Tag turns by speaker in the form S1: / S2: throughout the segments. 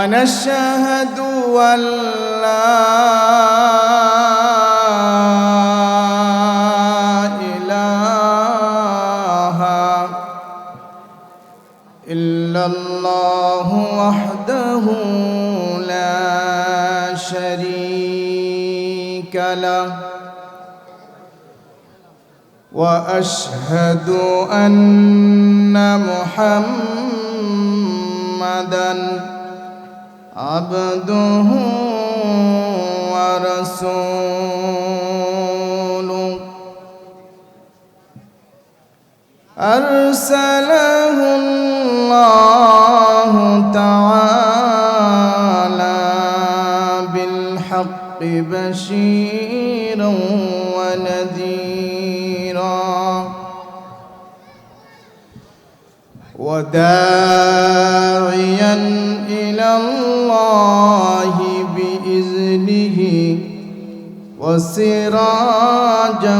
S1: ونشهد أن لا إله إلا الله وحده لا شريك له وأشهد أن محمدًا عبده ورسوله أرسله الله تعالى بالحق بشيرا ونذيرا وداعيا إلى الله بإذنه وسراجا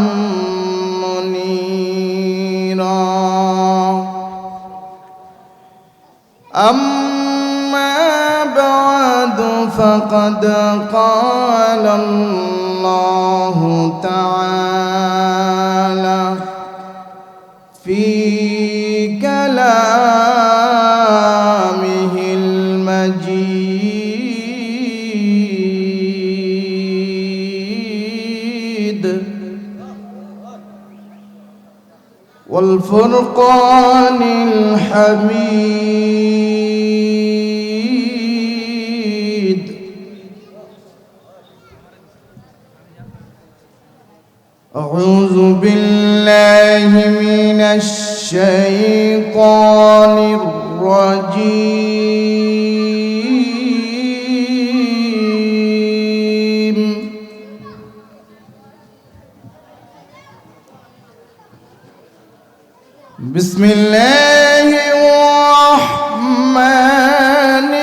S1: منيرا أما بعد فقد قال الله تعالى في كلامه المجيد والفرقان الحميد أعوذ بالله من الشيطان الرجيم بسم الله الرحمن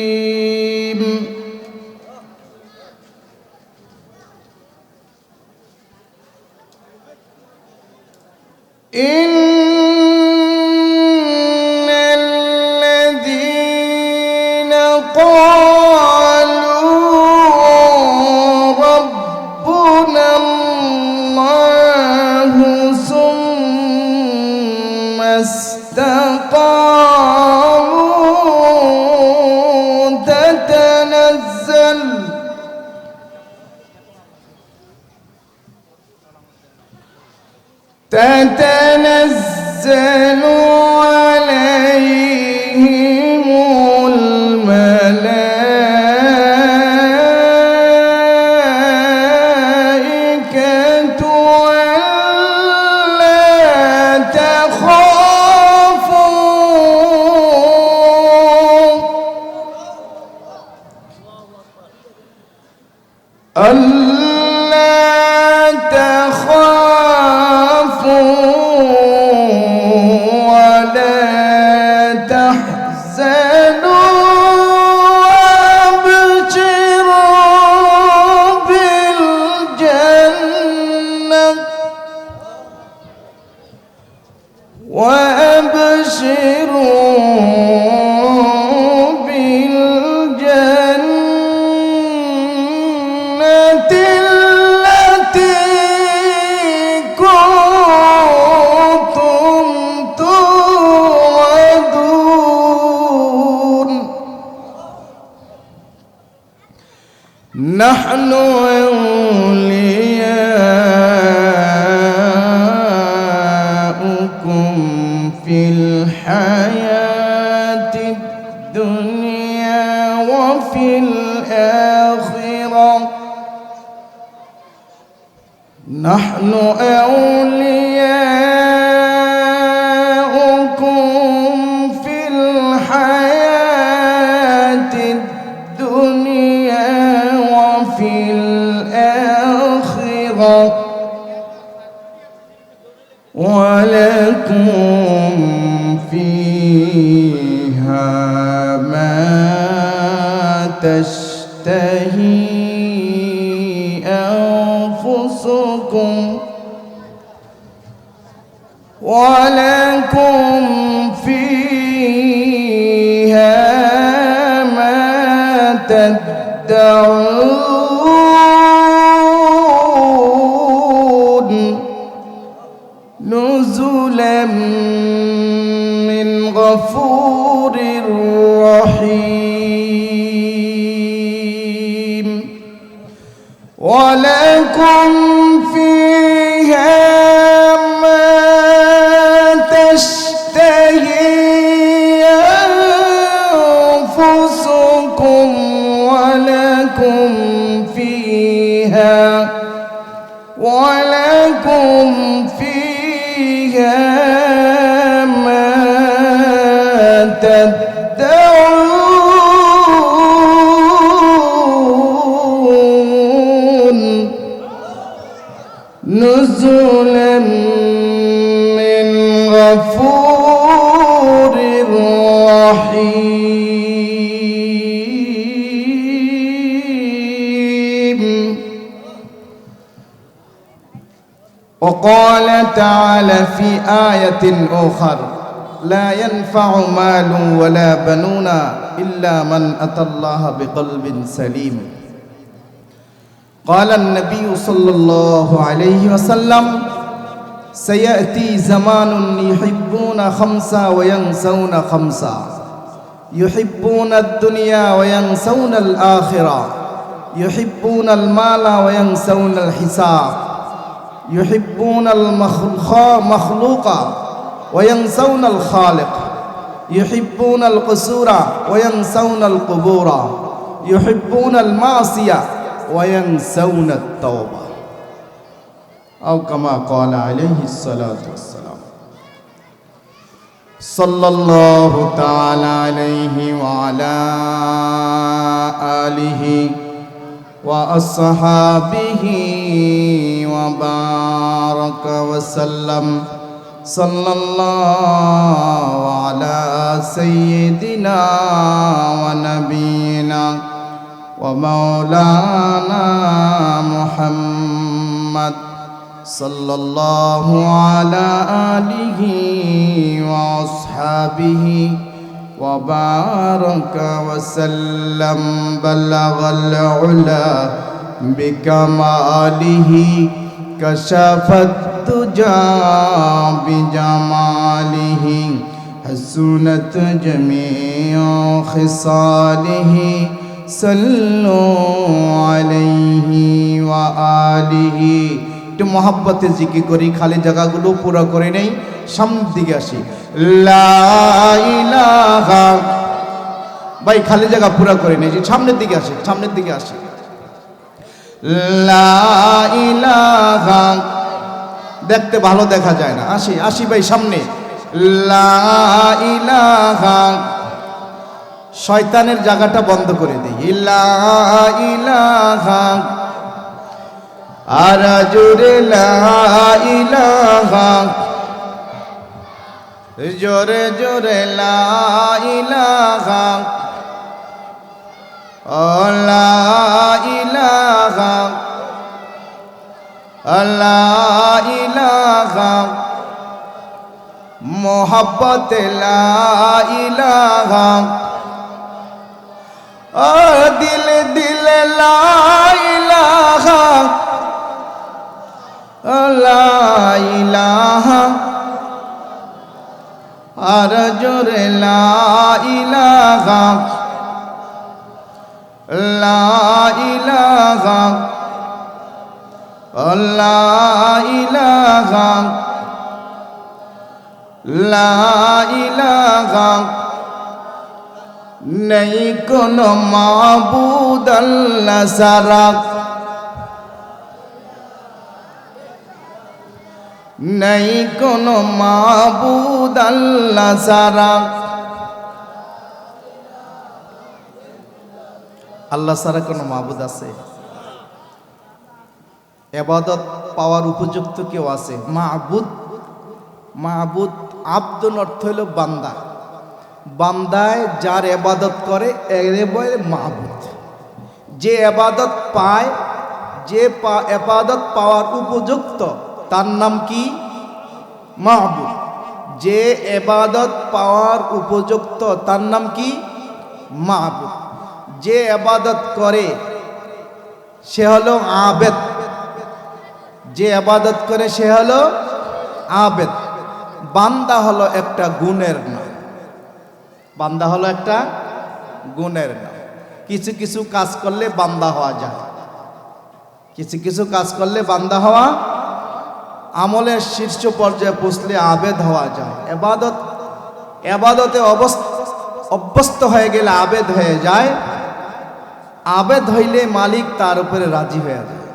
S1: الرحيم إن الذين قالوا ربنا الله ثم استقاموا تتنزل عليهم الملائكة ألا تخافوا ولا تحزنوا وأبشروا بالجنة التي كنتم توعدون نحن أولياؤكم في الحياة الدنيا وفي الآخرة نحن أولياؤكم في الحياة الدنيا وفي الآخرة ولكم فيها ما تشتهي أنفسكم ولكم فيها ما تدعون نزلا من غفور رحيم ولكم فيها ما تشتهي أنفسكم ولكم فيها ما تدعون نزلا من غفور رحيم وقال تعالى في آية أخرى لا ينفع مال ولا بنون إلا من أتى الله بقلب سليم قال النبي صلى الله عليه وسلم سيأتي زمان يحبون خمسة وينسون خمسة يحبون الدنيا وينسون الآخرة يحبون المال وينسون الحساب يحبون المخلوق وينسون الخالق يحبون القصور وينسون القبور يحبون المعصية وينسون التوبة أو كما قال عليه الصلاة والسلام صلى الله تعالى عليه وعلى آله وأصحابه وبارك وسلم صلى الله على سيدنا ونبينا ومولانا محمد صلى الله على آله وأصحابه وبارك وسلم بلغ العلا بكماله كشف الدجى بجماله حسنت جميع خصاله صلوا عليه وآله একটু মহব্বতে জিকির করি খালি জায়গাগুলো পুরো করে নেই সামনের দিকে আসি লা ইলাহা ভাই খালি জায়গা পুরো করে নেই সামনের দিকে আসি লা ইলাহা দেখতে ভালো দেখা যায় না আসি ভাই সামনে লা ইলাহা শয়তানের জায়গাটা বন্ধ করে দেই লা ইলাহা আর জোরে লা ইলাহা জোরে জোরে লা ইলাহা লা ইলাহা লা ইলাহা মোহাব্বত লা ইলাহা দিল দিল লা ইলাহা লা ইলাহা আর জোরে লা ইলাহা লা ইলাহা লা ইলাহা লা ইলাহা নেই কোনো মাবুদ আল্লাহ ছাড়া নেই কোনো মাবুদ আল্লাহ ছাড়া আল্লাহ ছাড়া কোনো মাবুদ আছে ইবাদত পাওয়ার উপযুক্ত কেউ আছে মাবুদ আব্দুল অর্থ হইল বান্দা বান্দায় যার ইবাদত করে এরে বলে মাবুদ যে ইবাদত পায় যে ইবাদত পাওয়ার উপযুক্ত তার নাম কি মাবুদ যে ইবাদত পাওয়ার উপযুক্ত তার নাম কি? মাবুদ। যে ইবাদত করে সে হলো আবেদ। যে ইবাদত করে সে হলো আবেদ। বান্দা হলো একটা গুণের নাম। বান্দা হলো একটা গুণের নাম। কিছু কিছু কাজ করলে বান্দা হওয়া যায়, কিছু কিছু কাজ করলে বান্দা হওয়া, আমলের শীর্ষ পর্যায়ে পৌঁছলে আবেদ হওয়া যায়। এবাদতে অভ্যস্ত হয়ে গেলে আবেদ হয়ে যায়। আবেদ হইলে মালিক তার উপরে রাজি হয়ে যায়।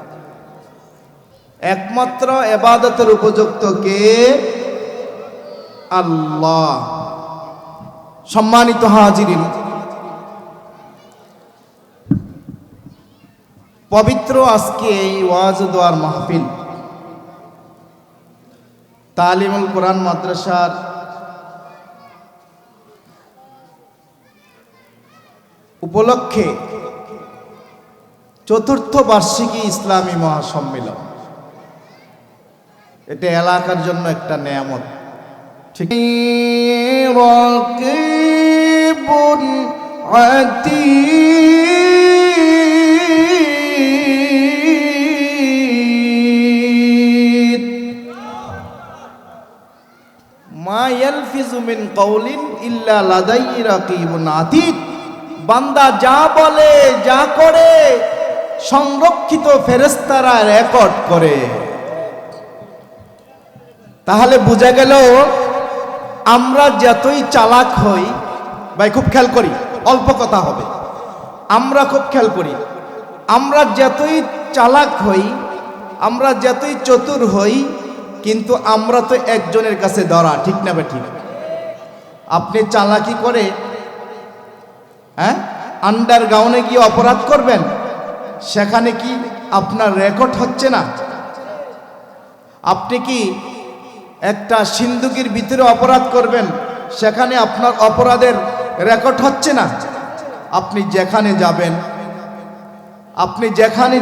S1: একমাত্র ইবাদতের উপযুক্ত কে? আল্লাহ। সম্মানিত হাজিরিন, পবিত্র আজকে এই ওয়াজ দোয়ার মাহফিল তালিমুল কোরআন মাদ্রাসার উপলক্ষে চতুর্থ বার্ষিকী ইসলামী মহাসম্মেলন। এটা এলাকার জন্য একটা নেয়ামত। ঠিক রাকিবুন আতীদ মা ইয়ালফিজু মিন কাউলিন ইল্লা লাদাইহি রাকিবুন আতীদ। বান্দা যা বলে যা করে সংরক্ষিত ফেরেশতারা রেকর্ড করে। তাহলে বোঝা গেল আমরা যতই চালাক হই, ভাই খুব খেয়াল করি, অল্প কথা হবে, আমরা খুব খেয়াল করি, আমরা যতই চালাক হই, আমরা যতই চতুর হই, কিন্তু আমরা তো একজনের কাছে ধরা, ঠিক না বে ঠিক? আপনি চালাকি করে আন্ডারগ্রাউন্ডে গিয়ে অপরাধ করবেন, সেখানে কি আপনার রেকর্ড হচ্ছে না? আপনি কি একটা সিন্ধুকের ভিতরে অপরাধ করবেন, সেখানে আপনার অপরাধের রেকর্ড হচ্ছে না? আপনি যেখানে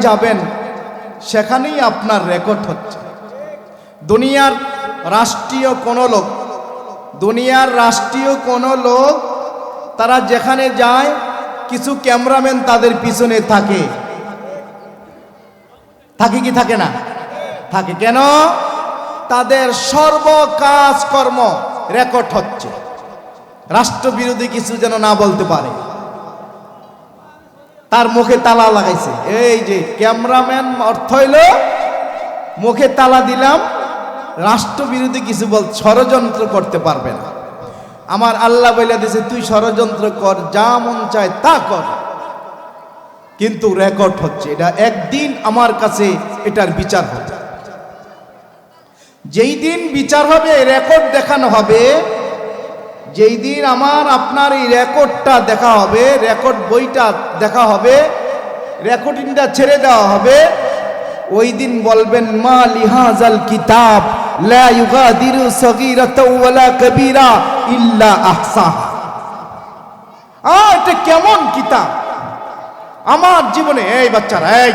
S1: যাবেন সেখানেই আপনার রেকর্ড হচ্ছে। দুনিয়ার রাষ্ট্রীয় কোনো লোক তারা যেখানে যায় কিছু ক্যামেরাম্যান তাদের পিছনে থাকে কি থাকে না? থাকে। কেন? তাদের সর্ব কাজকর্ম রেকর্ড হচ্ছে, রাষ্ট্রবিরোধী কিছু যেন না বলতে পারে। তার মুখে তালা লাগাইছে, এই যে ক্যামেরাম্যান, অর্থ হইল মুখে তালা দিলাম, রাষ্ট্রবিরোধী কিছু ষড়যন্ত্র করতে পারবে না। আমার আল্লাহ বলে দিয়েছে তুই ষড়যন্ত্র কর, যা মন চায় তা কর, কিন্তু রেকর্ড হচ্ছে। এটা একদিন আমার কাছে এটার বিচার হবে। যেই দিন বিচার হবে, রেকর্ড দেখানো হবে, যেই দিন আমার আপনার এই রেকর্ডটা দেখা হবে, রেকর্ড বইটা দেখা হবে, রেকর্ডিংটা ছেড়ে দেওয়া হবে, ওই দিন বলবেন মা লিহাজাল কিতাব লা ইউগাদিরু সগীরাতাও ওয়ালা কবীরা ইল্লা আহসাহা। এটা কেমন কিতাব আমার জীবনে। এই বাচ্চারা, এই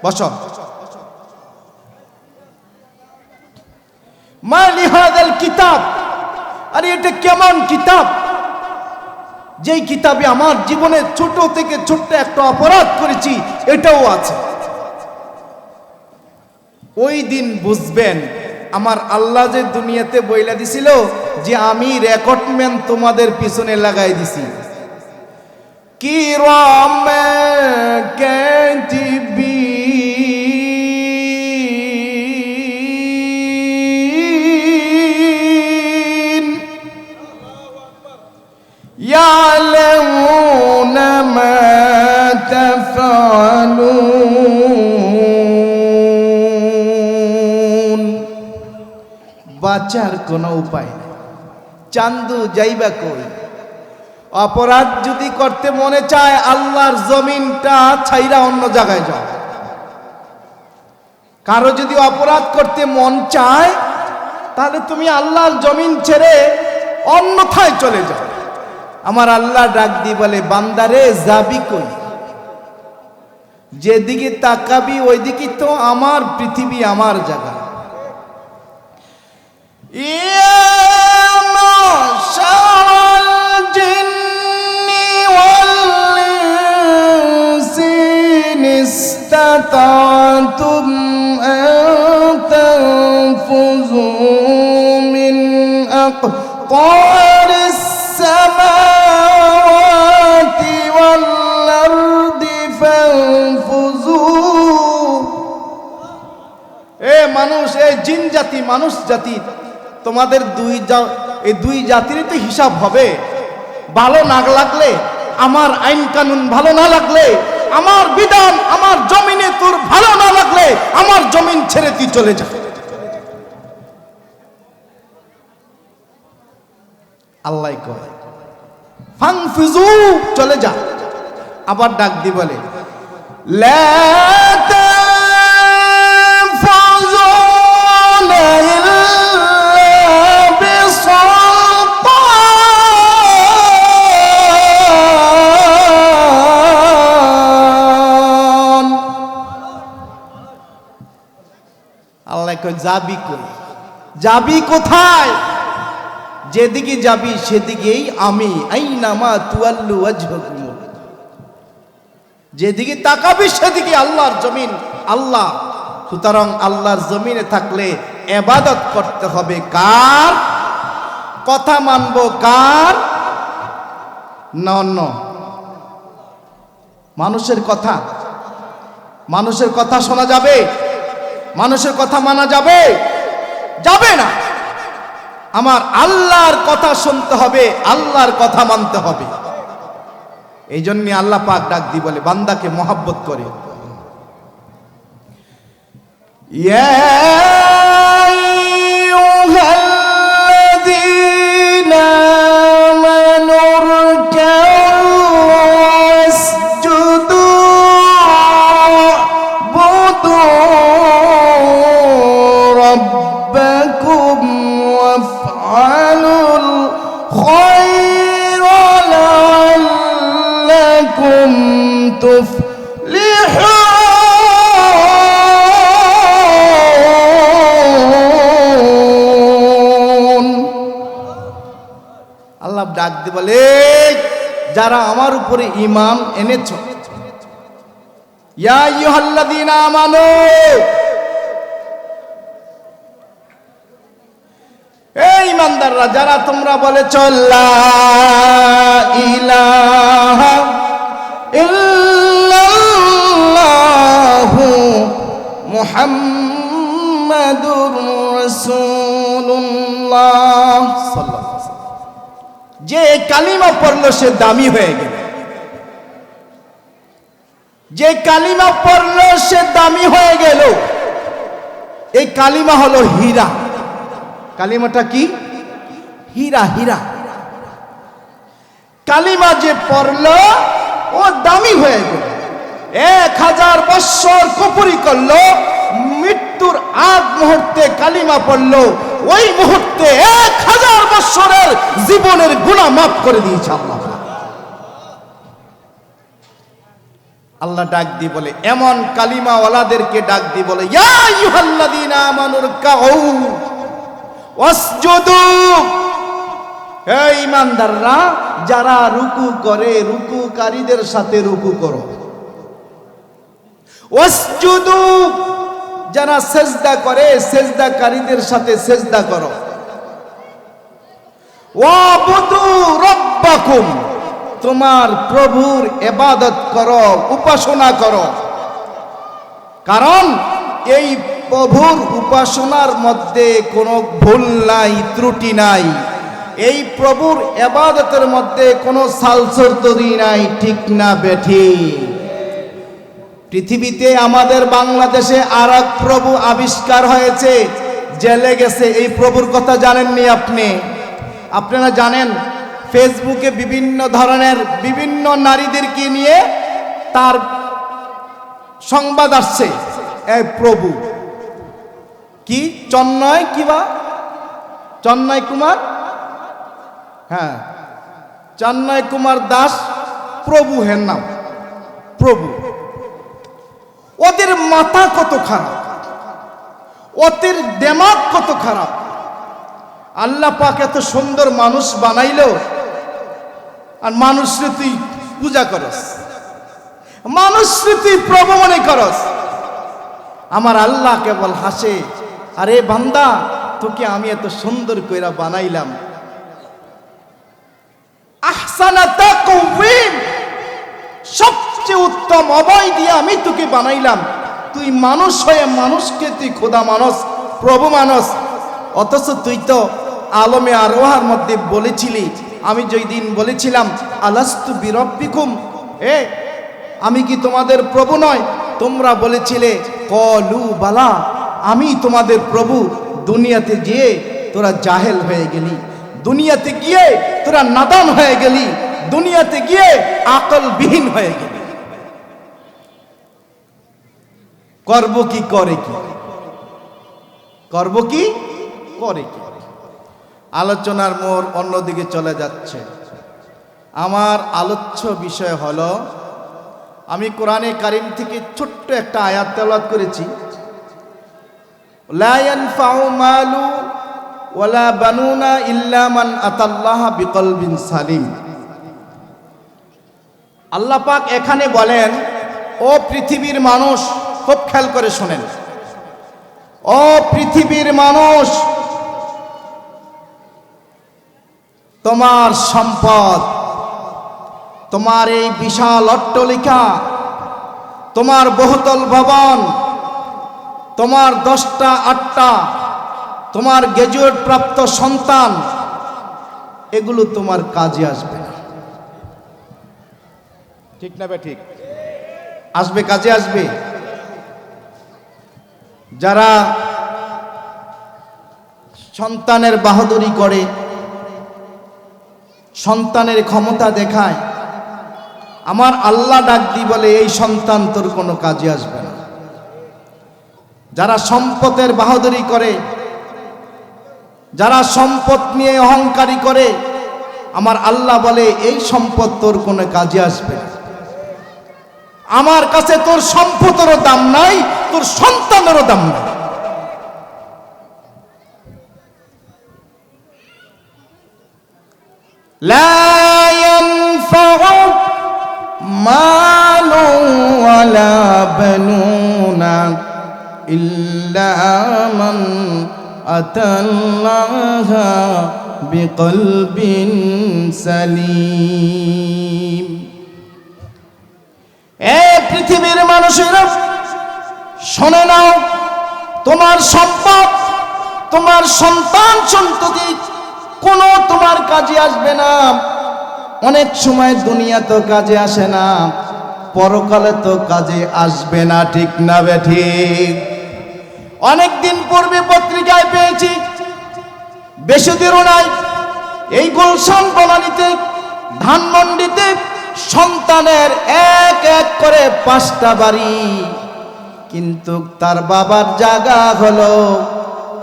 S1: বসো। মা লিহাজাল কিতাব, আরে এটা কেমন কিতাব, যেই কিতাবে আমার জীবনে ছোট থেকে ছোট্ট একটা অপরাধ করেছি এটাও আছে। ওই দিন বুঝবেন আমার আল্লাহ যে দুনিয়াতে বইলা দিছিল যে আমি রেকর্ডম্যান তোমাদের পিছনে লাগাই দিছি। কিরামান কাতিবিন ইয়ালামুনা মা তাফআলুন। বাঁচার কোনো উপায় নেই। চান্দু যাইবা কই? অপরাধ যদি করতে মনে চায় আল্লাহর জমিনটা ছাইরা অন্য জায়গায় যাও। কারো যদি অপরাধ করতে মন চায় তাহলে তুমি আল্লাহর জমিন ছেড়ে অন্যথায় চলে যাও। আমার আল্লাহ ডাক দিয়ে বলে বান্দারে যাবি কই? যেদিকে তাকাবি ওইদিকে তো আমার পৃথিবী, আমার জায়গা। ইয়া মাশারাল জিন্নি ওয়াল ইনসি ইসতাতা'তুম আন তানফুযু মিন aqtaris samawati wal ardi fanfuzu। এ মানুষ, এ জিন জাতি, মানুষ জাতি, তোমাদের এই দুই জাতিরই তো হিসাব হবে। ভালো না লাগলে, আমার আইন কানুন ভালো না লাগলে, আমার বিধান আমার জমিনে তোর ভালো না লাগলে, আমার জমিন ছেড়ে তুই চলে যা। আল্লাহ কয় ফানফুযু, চলে যা। আবার ডাক দি বলে লা তানফুযুনা ইল্লা বিসুলতান। আল্লাহ কয় যাবি কই, যাবি কোথায়? যেদিকে যাবি সেদিকেই আমি, আইনামা তুয়াল্লু ওয়াজহুকুম, যেদিকে তাকাবি সেদিকে আল্লাহর জমিন, আল্লাহ। সুতরাং আল্লাহর জমিনে থাকলে ইবাদত করতে হবে কার? কথা মানব কার? না অন্য মানুষের কথা? মানুষের কথা শোনা যাবে? মানুষের কথা মানা যাবে? যাবে না। আমার আল্লাহর কথা শুনতে হবে, আল্লাহর কথা মানতে হবে। এই জন্য আল্লাহ পাক ডাক দি বলে বান্দাকে মহব্বত করে, ইয়া আইয়ুহাল্লাযীনা আমানু রকাউ ওয়াসজুদু ওয়া'বুদু রাব্বাকুম ওয়াফআলুল খায়রা লা'আল্লাকুম তুফলিহুন। আল্লাহ ডাক দিয়ে বলে যারা আমার উপরে ঈমান এনেছো, ইয়া আইয়ুহাল্লাযীনা আমানু, এই ঈমানদাররা যারা তোমরা বলেছো লা ইলাহা ইল্লাল্লাহু মুহাম্মাদুর রাসূলুল্লাহ সাল্লাল্লাহু আলাইহি ওয়াসাল্লাম, যে কালিমা পড়লো সে দামি হয়ে গেল। যে কালিমা পড়লো সে দামি হয়ে গেল। এই কালিমা হলো হীরা। কালিমাটা কি? হীরা। হীরা কালিমা যে পড়লো ও দামি হয়ে গেল। 1000 বছর কুফরি করলো, মৃত্যুর আগ মুহূর্তে কালিমা পড়লো, ওই মুহূর্তে 1000 বছরের জীবনের গুনাহ মাফ করে দিয়েছে আল্লাহ। আল্লাহ ডাক দিয়ে বলে, এমন কালিমা ওয়ালাদেরকে ডাক দিয়ে বলে, ইয়া আইয়ুহাল্লাযীনা আমানু রকাউ ওয়াসজুদু, হে ঈমানদাররা যারা রুকু করে রুকুকারীদের সাথে রুকু করো। ওয়াসজুদু, যারা সিজদা করে সিজদাকারীদের সাথে সিজদা করো। ওয়াবুদু রাব্বাকুম, তোমার প্রভুর ইবাদত করো, উপাসনা করো। কারণ এই প্রভুর উপাসনার মধ্যে কোনো ভুল নাই, ত্রুটি নাই। এই প্রভুর ইবাদতের মধ্যে কোনো সালসরদরি নাই, ঠিক না বেঠিক? পৃথিবীতে আমাদের বাংলাদেশে আর এক প্রভু আবিষ্কার হয়েছে, জেলে গেছে। এই প্রভুর কথা জানেননি আপনি? আপনারা জানেন ফেসবুকে বিভিন্ন ধরনের বিভিন্ন নারীদেরকে নিয়ে তার সংবাদ আসছে। এই প্রভু কি চন্ময় কিবা চন্ময় কুমার, হ্যাঁ চন্ময় কুমার দাস প্রভু, হের নাম প্রভু। ওদের মাথা কত খারাপ, ওদের দিমাগ কত খারাপ। আল্লাহ পাক এত সুন্দর মানুষ বানাইলো, আর মানুষরে তুই পূজা করস, মানুষরে তুই প্রভু মনে করস। আমার আল্লাহ কেবল হাসে, আরে বান্দা তোকে আমি এত সুন্দর কইরা বানাইলাম, আহসানা তাকওয়িম, সবচেয়ে উত্তম অবয় দিয়ে আমি তোকে বানাইলাম, তুই মানুষ হয়ে মানুষকে তুই খোদা মানস, প্রভু মানস। অথচ তুই তো আলমে আরওয়াহর মধ্যে বলেছিলি, আমি যেই দিন বলেছিলাম আলাস্তু বিরব্বিকুম, আমি কি তোমাদের প্রভু নয়? তোমরা বলেছিলে কলু বালা, আমি তোমাদের প্রভু। দুনিয়াতে গিয়ে তোরা জাহেল হয়ে গেলি, দুনিয়াতে গিয়ে তোরা নাদান হয়ে গেলি, দুনিয়াতে গিয়ে আকলবিহীন হয়ে গেলি। করব কি করে কি, করব কি করে কি। আলোচনার মোড় অন্যদিকে চলে যাচ্ছে। আমার আলোচ্য বিষয় হলো, আমি কোরআনে কারিম থেকে ছোট্ট একটা আয়াত তেলাওয়াত করেছি, লা ইয়ানফাউ মালু ওয়ালা বানুনা ইল্লা মান আতাল্লাহা বিকলবিন সালিম। আল্লাহ পাক এখানে বলেন, ও পৃথিবীর মানুষ, খুব খেয়াল করে শোনেন, ও পৃথিবীর মানুষ, তোমার সম্পদ, তোমার এই বিশাল অট্টালিকা, তোমার বহুতল ভবন, তোমার 10টা 8টা, তোমার গ্র্যাজুয়েট প্রাপ্ত সন্তান, এগুলো তোমার কাজে আসবে না। ঠিক না বে ঠিক? আসবে, কাজে আসবে। যারা সন্তানের বাহাদুরি করে, সন্তানের ক্ষমতা দেখায়, আমার আল্লাহ ডাক দি বলে এই সন্তান তোর কোনো কাজে আসবে না। যারা সম্পদের বাহাদুরি করে, যারা সম্পদ নিয়ে অহংকারী করে, আমার আল্লাহ বলে এই সম্পদ তোর কোনো কাজে আসবে না। আমার কাছে তোর সম্পদেরও দাম নাই, তোর সন্তানেরও দাম নাই। লা ইয়ানফাউ মালু ওয়ালা বানুনা ইল্লা মান আতাল্লাহা বিকলবিন সালিম। এ পৃথিবীর মানুষেরা শোনে নাও, তোমার সম্পদ, তোমার সন্তান সন্ততি কোনো তোমার কাজে আসবে না। অনেক সময় দুনিয়া তো কাজে আসে না, পরকালে তো কাজে আসবে না। ঠিক না বে ঠিক? অনেকদিন পূর্বে পত্রিকায় পেয়েছি, বেশি দূরও নাই, এই গুলশান বনানীতে, ধানমন্ডিতে সন্তানের এক এক করে 5টা বাড়ি, কিন্তু তার বাবার জায়গা হলো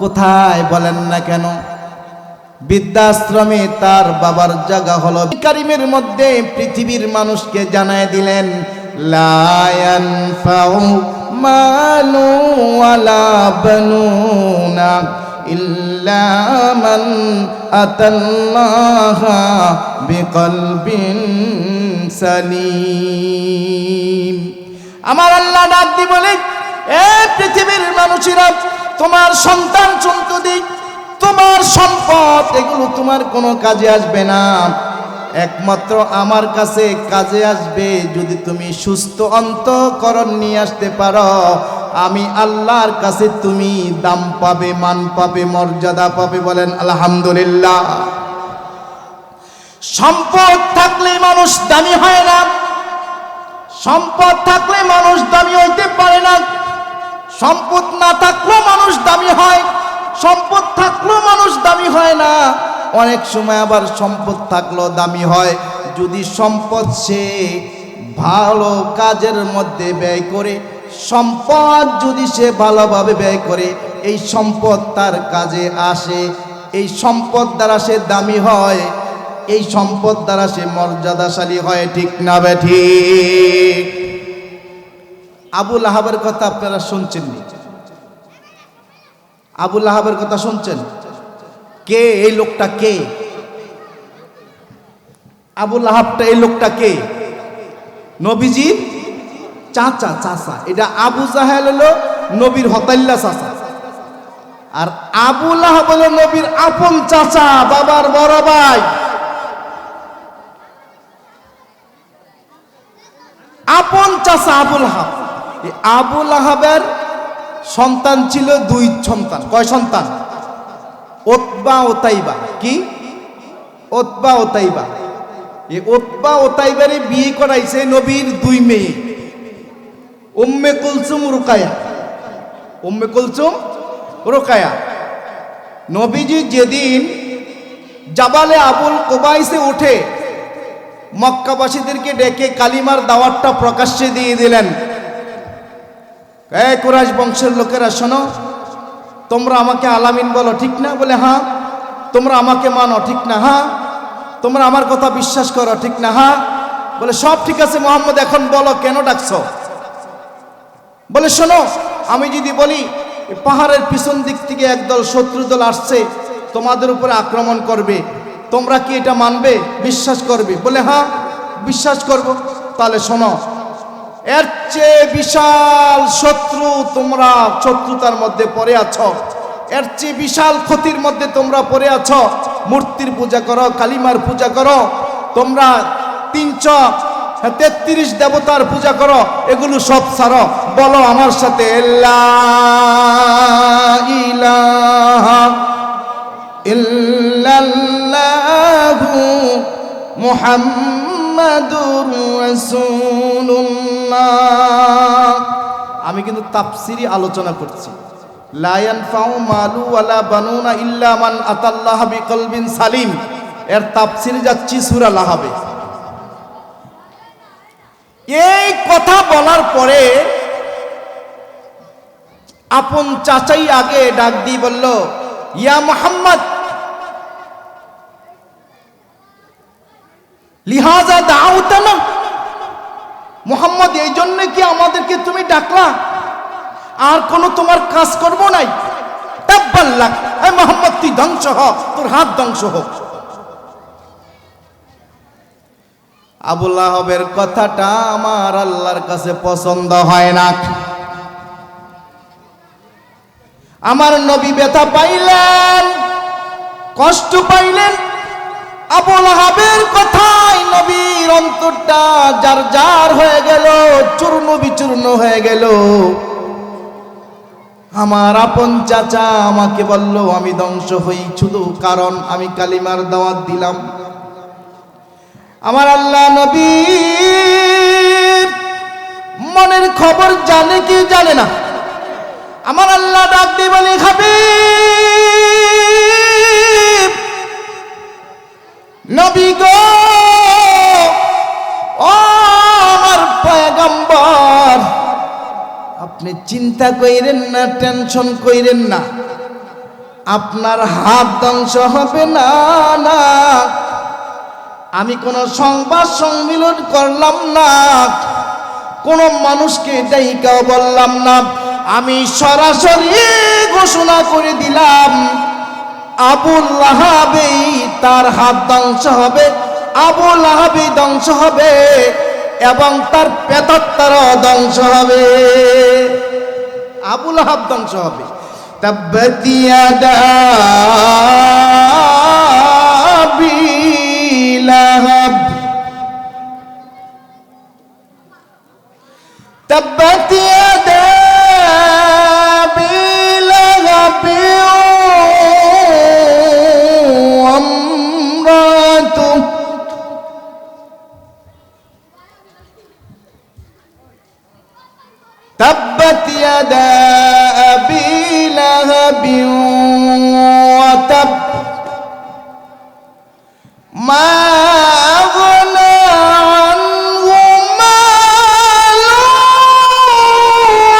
S1: কোথায় বলেন না কেন? বৃদ্ধাশ্রমে তার বাবার জায়গা হলো। কারিমের মধ্যে পৃথিবীর মানুষকে জানায় দিলেন, লা ইয়ানফাউ মালু ওয়ালা বানুনা ইল্লা মান আতাল্লাহা বিকলবিন সালিম। আমার আল্লাহ ডাক দি বলে, এ পৃথিবীর মানুষেরা, তোমার সন্তান সন্ততি, তোমার সম্পদ, এগুলো তোমার কোনো কাজে আসবে না। একমাত্র আমার কাছে কাজে আসবে যদি তুমি সুস্থ অন্তঃকরণ নিয়ে আসতে পারো। আমি আল্লাহর কাছে তুমি দাম পাবে, মান পাবে, মর্যাদা পাবে। বলেন আলহামদুলিল্লাহ। সম্পদ থাকলে মানুষ দামি হয় না, সম্পদ থাকলে মানুষ দামি হইতে পারে না। সম্পদ না থাকলেও মানুষ দামি হয়, সম্পদ থাকলেও মানুষ দামি হয় না। অনেক সময় আবার সম্পদ থাকলেও দামি হয় যদি সম্পদ সে ভালো কাজের মধ্যে ব্যয় করে। সম্পদ যদি সে ভালোভাবে ব্যয় করে, এই সম্পদ তার কাজে আসে, এই সম্পদ দ্বারা সে দামি হয়, এই সম্পদ দ্বারা সে মর্যাদাশালী হয়। ঠিক না বে ঠিক? আবু লাহাবের কথা আপনারা শুনছেন নি? আবু লাহাবের কথা শুনছেন? কে এই লোকটা? কে আবু লাহাবটা? এই লোকটা কে? নবীজির চাচা। এটা আবু জাহেল হলো নবীর হতাল্লা চাচা, আর আবু লাহাব হলো নবীর আপন চাচা, বাবার বড় ভাই, আপন চাচা আবু লাহাব। এই আবু লাহাবের সন্তান ছিল 2 সন্তান। কয় সন্তান? উতবা ও তাইবা। কি? উতবা ও তাইবা। এই উতবা ও তাইবারে বিয়ে করাইছে নবীর 2 মেয়ে, উম্মে কুলসুম, রুকায়া। উম্মে কুলসুম, রুকায়া। নবীজি যেদিন জাবালে আবুল কুবাইসে উঠে মক্কাবাসীদেরকে ডেকে কালিমার দাওয়াতটা প্রকাশ্যে দিয়ে দিলেন। এই কুরাইশ বংশের লোকেরা শোনো, তোমরা আমাকে আলামিন বলো, ঠিক না? বলে হ্যাঁ। তোমরা আমাকে মানো, ঠিক না? হ্যাঁ। তোমরা আমার কথা বিশ্বাস করো, ঠিক না? হ্যাঁ। বলে সব ঠিক আছে মুহাম্মদ, এখন বলো কেন ডাকছো? বলে শোনো, আমি যদি বলি পাহাড়ের পিছন দিক থেকে একদল শত্রু দল আসছে, তোমাদের উপরে আক্রমণ করবে, তোমরা কি এটা মানবে, বিশ্বাস করবে? বলে হ্যাঁ, বিশ্বাস করব। তাহলে শোনো, এর চেয়ে বিশাল শত্রু তোমরা শত্রুতার মধ্যে পড়ে আছো, এর চেয়ে বিশাল ক্ষতির মধ্যে তোমরা পড়ে আছো। মূর্তির পূজা করো, কালিমার পূজা করো, তোমরা 333 দেবতার পূজা করো, এগুলো সব ছাড়ো। বলো আমার সাথে লা ইলাহা ইল্লাল্লাহু মুহাম্মাদুর রাসূলুল্লাহ। আমি কিন্তু তাফসিরি আলোচনা করছি। লা ইয়ানফাউ মালু ওয়ালা বানুনা ইল্লা মান আতাল্লাহ বিকলবিন সালিম, এর তাফসিরে যাচ্ছি সূরা লাহাবে। এই কথা বলার পরে আপন চাচাই আগে ডাক দিয়ে বলল, ইয়া মুহাম্মদ, লিহাজা দাউতানা। মুহাম্মদ, এই জন্য কি আমাদেরকে তুমি ডাকলা? আর কোনো তোমার কাজ করব নাই? তাব্বাল্লাক, এ মুহাম্মদ তুই ধ্বংস হ, তোর হাত ধ্বংস হোক। আবু লাহাবের কথাটা আমার আল্লাহর কাছে পছন্দ হয় না। আমার নবী ব্যথা পাইলেন, কষ্ট পাইলেন। আবু লাহাবের কথাই নবীর অন্তরটা জারজার হয়ে গেল, চূর্ণ বিচূর্ণ হয়ে গেল। আমার আপন চাচা আমাকে বলল আমি ধ্বংস হই শুধু কারণ আমি কালিমার দাওয়াত দিলাম। আমার আল্লাহ নবী মনের খবর জানে কি জানে না? আমার আল্লাহ ডাক দিয়ে বলে, হাবিব নবী গো, ও আমার পয়গম্বর, আপনি চিন্তা কইরেন না, টেনশন কইরেন না, আপনার হাত ধ্বংস হবে না। না, আমি কোনো সংবাদ সম্মেলন করলাম না, কোনো মানুষকে ডাইকাও বললাম না, আমি সরাসরি ঘোষণা করে দিলাম আবু লাহাবই তার হাত ধ্বংস হবে, আবু লাহাবই ধ্বংস হবে এবং তার প্রেতাত্মারও ধ্বংস হবে। আবু লাহাব ধ্বংস হবে। তাব্বাত ইয়াদা আবি লাহাব, তাব্বাত ইয়াদা আবি লাহাব ওয়া আমরাতুহু تبت يدا أبي لهب وتب ما أغنى عنه ماله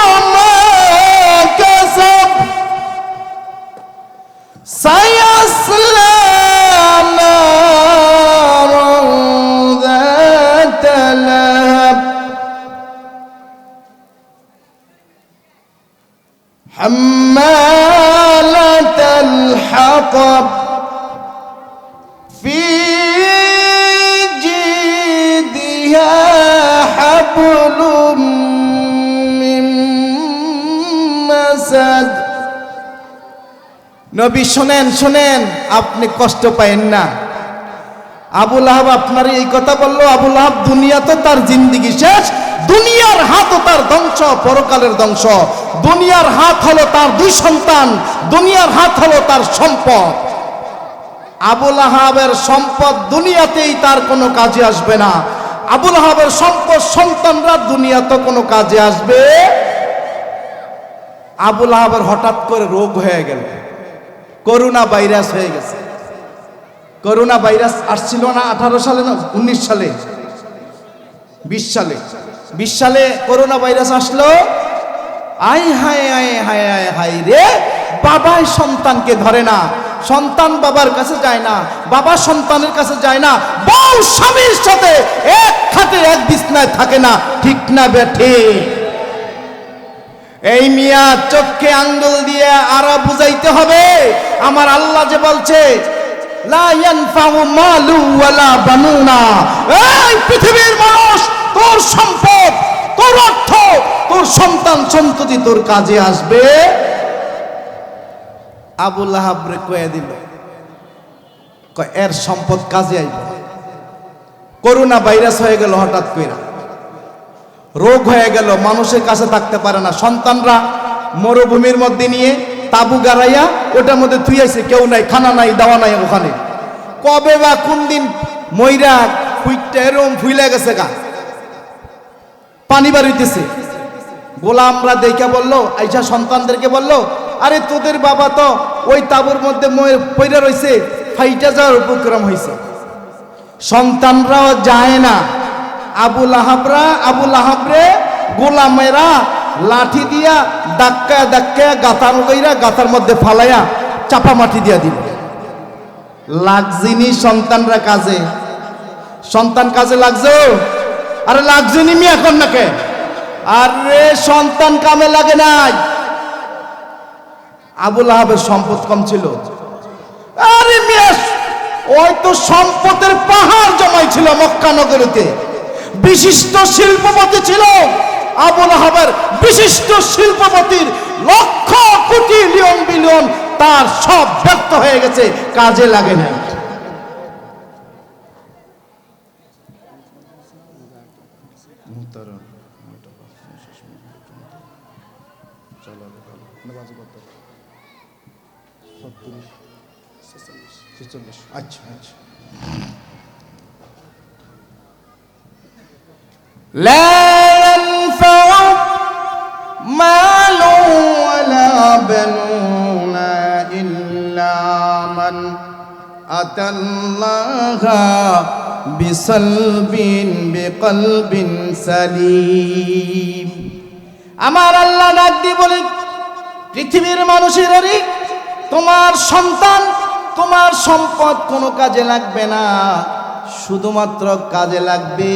S1: وما كسب سيصلى نارا ذات لهب حمالة الحطب হাবলুম মিন মাসাদ। নবী শোনেন শোনেন, আপনি কষ্ট পায়েন না। আবু লাহাব আপনার এই কথা বললো, আবু লাহাব দুনিয়া তো তার জিন্দিগি শেষ, দুনিয়ার হাতও তার ধ্বংস, পরকালের ধ্বংস। দুনিয়ার হাত হলো তার 2 সন্তান, দুনিয়ার হাত হলো তার সম্পদ। আবু লাহাবের সম্পদ দুনিয়াতেই তার কোনো কাজে আসবে না। আবু লাহাবের সম্পদ সন্তানরা দুনিয়াতে কোনো কাজে আসবে। আবু লাহাবের হঠাৎ করে রোগ হয়ে গেল, করোনা ভাইরাস হয়ে গেছে। করোনা ভাইরাস আসছিল না 18 সালে না 19 সালে, 20 সালে করোনা ভাইরাস আসলো। আয় হায় হায় হায় হায় হায় রে, বাবাই সন্তানকে ধরে না, সন্তান বাবার কাছে যায় না, বাবা সন্তানের কাছে যায় না, বউ স্বামীর সাথে এক খাটে এক বিছনায় থাকে না। ঠিক না বেঠে? এই মিয়া চোখে আঙ্গুল দিয়ে আরো বুঝাইতে হবে। আমার আল্লাহ যে বলছে লা ইয়ানফাউ মালু ওয়ালা বানুনা, এই পৃথিবীর মানুষ, তোর সম্পদ, তোর অর্থ, তোর সন্তান সন্ততি তোর কাজে আসবে। আবু লাহাব রে কয়ে দিল, এর সম্পদ কাজে আইব। করোনা ভাইরাস হয়ে গেল, হঠাৎ করে রোগ হয়ে গেল, মানুষের কাছে থাকতে পারে না। সন্তানরা মরুভূমির মধ্যে নিয়ে তাবু গাড়াইয়া ওটার মধ্যে থুইয়াছে, কেউ নাই, খানা নাই, দাওয়া নাই ওখানে। কবে বা কোন দিন ময়রা ফুইটা এরম ফুইলে গেছে গা, পানি বাড়িতেছে। গোলামরা দেখে বললো, আইসা সন্তানদেরকে বললো, আরে তোদের বাবা তো ওই তাবুর মধ্যে পইরা রয়েছে, ফাইটা যাওয়ার উপক্রম হয়েছে। সন্তানরাও যায় না। আবু লাহাবরে গোলামেরা লাঠি দিয়া ধাক্কা ধাক্কা গাতার কইরা গাতার মধ্যে ফালাইয়া চাপা মাটি দিয়া দিল। লাগজিনি সন্তানরা কাজে, সন্তান কাজে লাগছে। আরে লাগজিনি মিয়া এখন নাকে, আরে সন্তান কামে লাগে নাই। আবু লাহাবের সম্পদ কম ছিল। আরে মিয়া ওই তো সম্পদের পাহাড় জমাই ছিল মক্কা নগরীতে, বিশিষ্ট শিল্পপতি ছিল। আবু লাহাবের বিশিষ্ট শিল্পপতির লক্ষ কোটি লিয়ন বিলিয়ন তার সব ব্যর্থ হয়ে গেছে, কাজে লাগে না। আচ্ছা আচ্ছা, لا ينفع مال ولا بنون إلا من أتى الله بقلب سليم। আমার আল্লাহ ডাক দিয়ে বলে, পৃথিবীর মানুষেরই তোমার সন্তান, তোমার সম্পদ কোনো কাজে লাগবে না, শুধুমাত্র কাজে লাগবে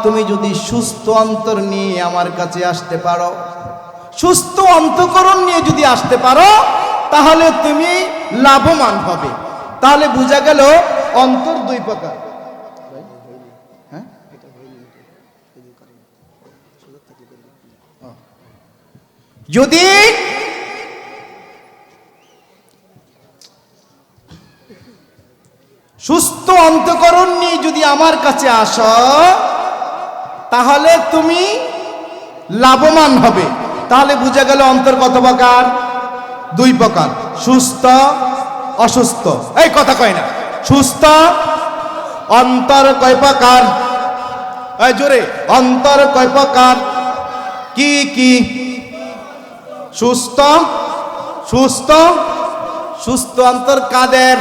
S1: তুমি যদি সুস্থ অন্তর নিয়ে আমার কাছে আসতে পারো, সুস্থ অন্তঃকরণ নিয়ে যদি আসতে পারো, তাহলে তুমি লাভবান হবে। তাহলে বোঝা গেল অন্তর 2 প্রকার। হ্যাঁ, যদি সুস্থ অন্তঃকরণ নিয়ে যদি আমার কাছে আসো, তাহলে তুমি লাভবান হবে। তাহলে বোঝা গেল অন্তর কত প্রকার? 2 প্রকার, সুস্থ অসুস্থ। এই কথা কয় না, সুস্থ অন্তর কয় প্রকার? এই জোরে, অন্তর কয় প্রকার? কি কি? সুস্থ সুস্থ সুস্থ অন্তর কাদের?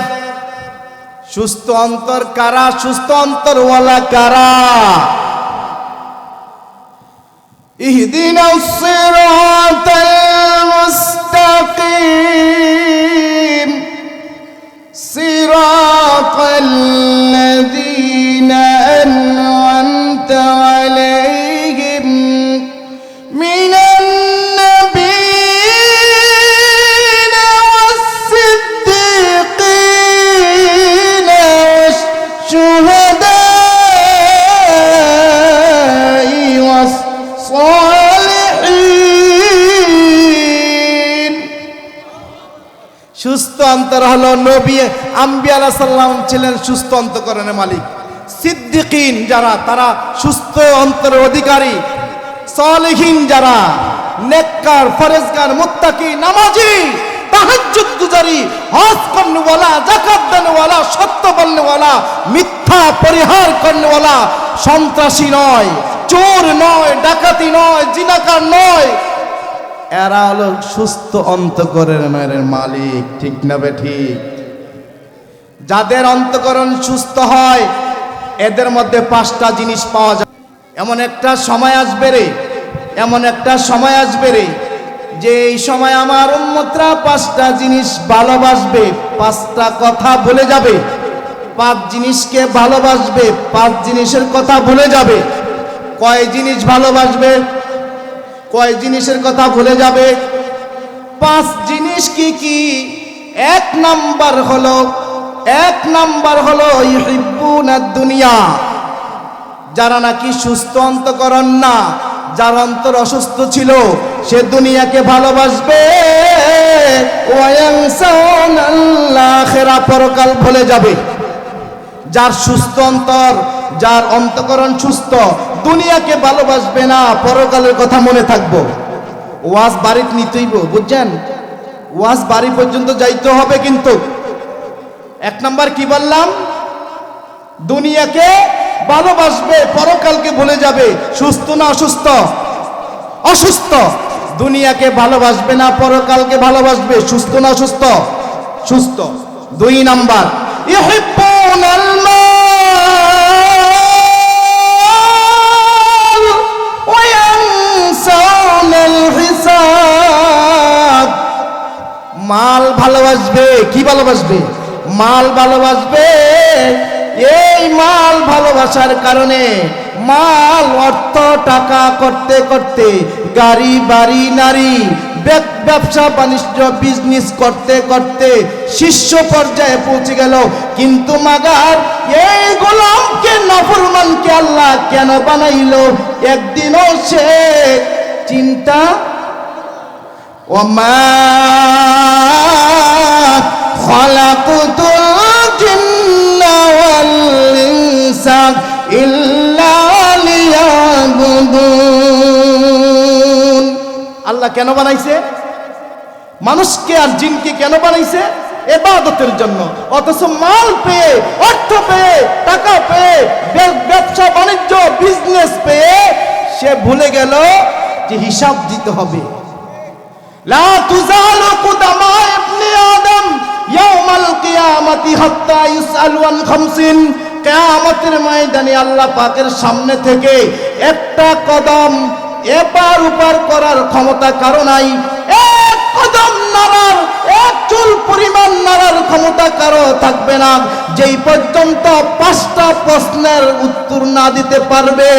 S1: সুস্থ অন্তর কারা? সুস্থ অন্তরওয়ালা কারা? ইহদিনাস সিরাতাল মুস্তাকিম সিরাতাল লাযীনা আন'আমতা আলাইহিম মিনান নাবিয়্যিনা ওয়াস-সিদ্দীকিনা ওয়াশ-শুহাদা'i অন্তর হলো নবী আম্বিয়া আলাইহিস সালাম ছিলেন সুস্থ অন্তকরণের মালিক। সিদ্দিকিন যারা, তারা সুস্থ অন্তরের অধিকারী। সালেহিন যারা, নেককার, ফরজগার, মুত্তাকি, নামাজি, তাহাজ্জুদ গুজারি, হজ করনেওয়ালা, যাকাত দেনেওয়ালা, সত্য বলনেওয়ালা, মিথ্যা পরিহার করনেওয়ালা, সন্ত্রাসী নয়, চোর নয়, ডাকাতি নয়, জিনাকার নয়, এরা হলো সুস্থ অন্তকরণের মালিক। ঠিক না বেঠিক? যাদের অন্তকরণ সুস্থ হয় এদের মধ্যে 5টা জিনিস পাওয়া যায়। এমন একটা সময় আসবে রে, এমন একটা সময় আসবে রে, যে এই সময় আমার উম্মতরা 5টা জিনিস ভালোবাসবে, 5টা কথা ভুলে যাবে। 5 জিনিসকে ভালোবাসবে, 5 জিনিসের কথা ভুলে যাবে। কয় জিনিস ভালোবাসবে, কয় জিনিসের কথা ভুলে যাবে? 5 জিনিস কি কি? এক নাম্বার হলো ইউহিব্বুনাদ দুনিয়া। যারা নাকি সুস্থ অন্তকরণ না, যার অন্তর অসুস্থ ছিল, সে দুনিয়াকে ভালোবাসবে। ওয়ায়ানসাউনাল আখিরা, পরকাল ভুলে যাবে। যার সুস্থ অন্তর, যার অন্তকরণ সুস্থ, দুনিয়াকে ভালোবাসবে না, পরকালের কথা মনে থাকবো। ওয়াজ বাড়িতে নিতেইব, বুঝছেন? ওয়াজ বাড়ি পর্যন্ত যাইতে হবে। কিন্তু 1 নাম্বার কি বললাম? দুনিয়াকে ভালোবাসবে, পরকালকে ভুলে যাবে। সুস্থ না অসুস্থ? অসুস্থ। দুনিয়াকে ভালোবাসবে না, পরকালকে ভালোবাসবে। সুস্থ না অসুস্থ? সুস্থ। 2 নাম্বার, ইউহিব্বুনাল মাল ওয়া ইয়ানসাউনাল হিসাব। মাল ভালোবাসবে। কি ভালোবাসবে? মাল ভালোবাসবে। এই মাল ভালোবাসার কারণে, মাল, অর্থ, টাকা করতে করতে, গাড়ি, বাড়ি, নারী, ব্যবসা বাণিজ্য, বিজনেস করতে করতে শীর্ষ পর্যায়ে পৌঁছে গেল। কিন্তু মাগার এই গোলামকে, নাফরমানকে আল্লাহ কেন বানাইলো? একদিনও সে চিন্তা, ওমা খালাকুতুল জিন্না ওয়াল ইনসা ইল্লা লিয়াবুদুন। আল্লাহ কেন বানাইছে? মানুষকে আর জিনকে কেন বানাইছে? ইবাদতের জন্য। অথচ মাল পেয়ে, অর্থ পেয়ে, টাকা পেয়ে, ব্যবসা বাণিজ্য, বিজনেস পেয়ে সে ভুলে গেল যে হিসাব দিতে হবে। লা তুজালু কুদামা ইবনে আদম ইয়াউমাল কিয়ামাতি হাত্তা ইউসআলু আন খামসিন। কিয়ামতের ময়দানে আল্লাহ পাকের সামনে থেকে একটা কদম এপার ওপার করার ক্ষমতা কারো নাই। এক কদম নাড়ার, এক চুল পরিমাণ নাড়ার ক্ষমতা কারো থাকবে না, যেই পর্যন্ত 5টা প্রশ্নের উত্তর না দিতে পারবে।